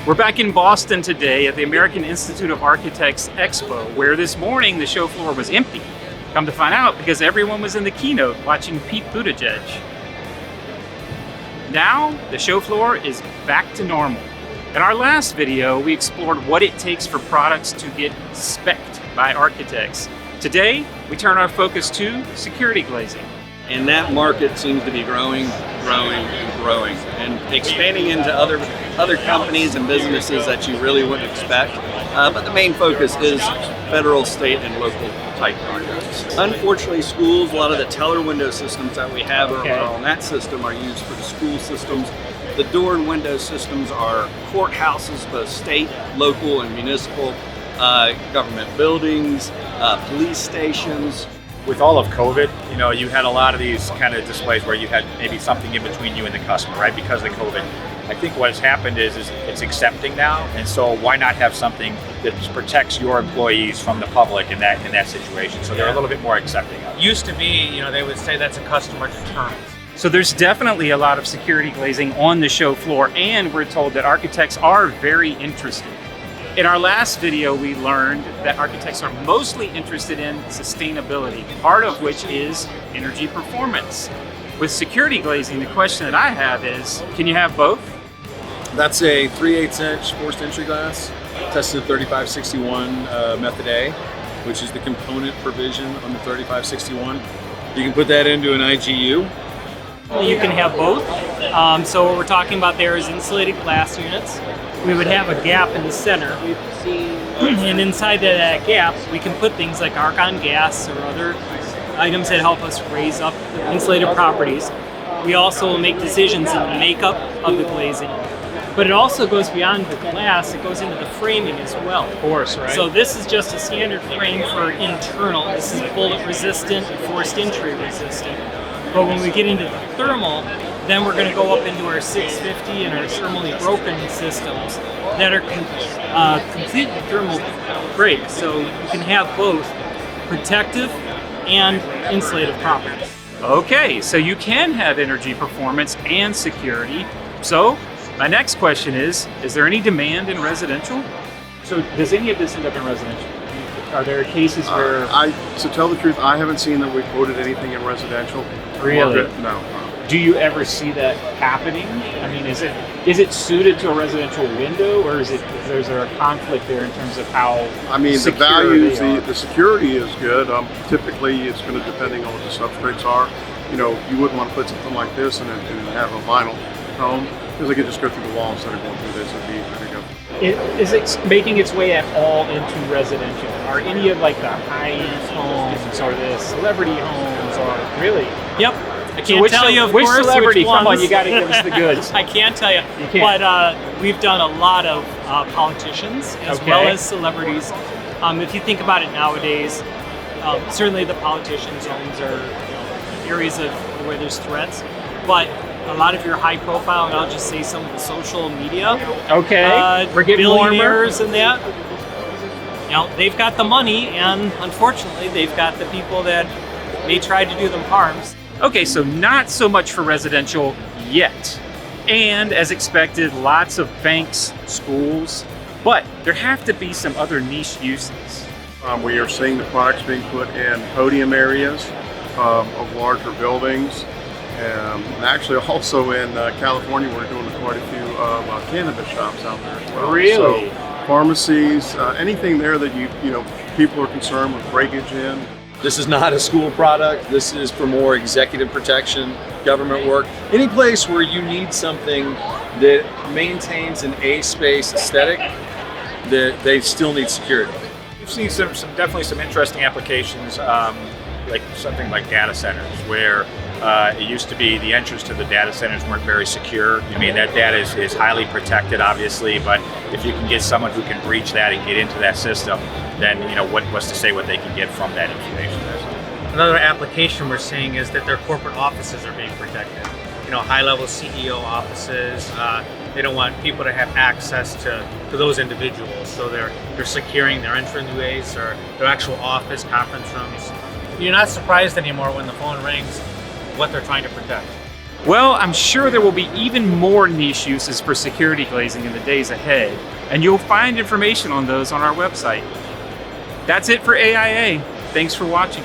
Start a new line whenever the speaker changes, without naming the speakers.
We're back in Boston today at the American Institute of Architects Expo, where this morning the show floor was empty. Come to find out, because everyone was in the keynote watching Pete Buttigieg. Now, the show floor is back to normal. In our last video, we explored what it takes for products to get spec'd by architects. Today, we turn our focus to security glazing.
And that market seems to be growing, and expanding into other companies and businesses that you really wouldn't expect. But the main focus is federal, state, and local type projects. Unfortunately, schools, a lot of the teller window systems that we have are on that system are used for the school systems. The door and window systems are courthouses, both state, local, and municipal, government buildings, police stations.
With all of COVID, you had a lot of these kind of displays where you had maybe something in between you and the customer, right? Because of COVID. I think what has happened is it's accepting now, and so why not have something that protects your employees from the public in that situation? So they're a little bit more accepting of it.
Used to be, they would say that's a customer deterrent.
So there's definitely a lot of security glazing on the show floor, and we're told that architects are very interested. In our last video, we learned that architects are mostly interested in sustainability, part of which is energy performance. With security glazing, the question that I have is, can you have both?
That's a 3/8 inch forced entry glass, tested 3561 method A, which is the component provision on the 3561. You can put that into an IGU.
You can have both. So what we're talking about there is insulated glass units. We would have a gap in the center, and inside that gap we can put things like argon gas or other items that help us raise up the insulated properties. We also will make decisions in the makeup of the glazing. But it also goes beyond the glass, it goes into the framing as well.
Of course, right?
So this is just a standard frame for internal. This is bullet resistant, forced entry resistant. But when we get into the thermal, then we're going to go up into our 650 and our thermally broken systems that are completely thermal break. So you can have both protective and insulative properties.
Okay, so you can have energy performance and security. So my next question is there any demand in residential? So does any of this end up in residential? Are there cases where...
To tell the truth, I haven't seen that we quoted anything in residential.
Really?
No.
Do you ever see that happening? I mean, is it suited to a residential window, or is there a conflict there in terms of how?
I mean, the
secure
values,
they are?
the security is good. Typically, it's going to depending on what the substrates are. You wouldn't want to put something like this and have a vinyl home, because it could just go through the wall instead of going through this. It'd be easier to go.
Is it making its way at all into residential? Are any of like the high-end homes or the celebrity homes, or really?
Yep. I can't tell you, of
which
course,
celebrity?
which ones.
Come on, you got to give us the goods.
I can't tell you.
You can't.
But we've done a lot of politicians as well as celebrities. If you think about it nowadays, certainly the politician zones are areas of where there's threats, but a lot of your high profile, and I'll just say some of the social media,
we're getting
billionaires and that, they've got the money, and unfortunately they've got the people that may try to do them harms.
Okay, so not so much for residential yet. And as expected, lots of banks, schools, but there have to be some other niche uses.
We are seeing the products being put in podium areas of larger buildings. And actually also in California, we're doing quite a few cannabis shops out there as well.
Really?
So pharmacies, anything there that people are concerned with breakage in.
This is not a school product. This is for more executive protection, government work. Any place where you need something that maintains an A-space aesthetic, that they still need security.
We've seen definitely some interesting applications, like something like data centers, where it used to be the entrance to the data centers weren't very secure. I mean, that data is highly protected, obviously, but if you can get someone who can breach that and get into that system, then what's to say what they can get from that information.
Another application we're seeing is that their corporate offices are being protected. High-level CEO offices. They don't want people to have access to those individuals, so they're securing their entryways or their actual office, conference rooms. You're not surprised anymore when the phone rings what they're trying to protect.
Well, I'm sure there will be even more niche uses for security glazing in the days ahead, and you'll find information on those on our website. That's it for AIA. Thanks for watching.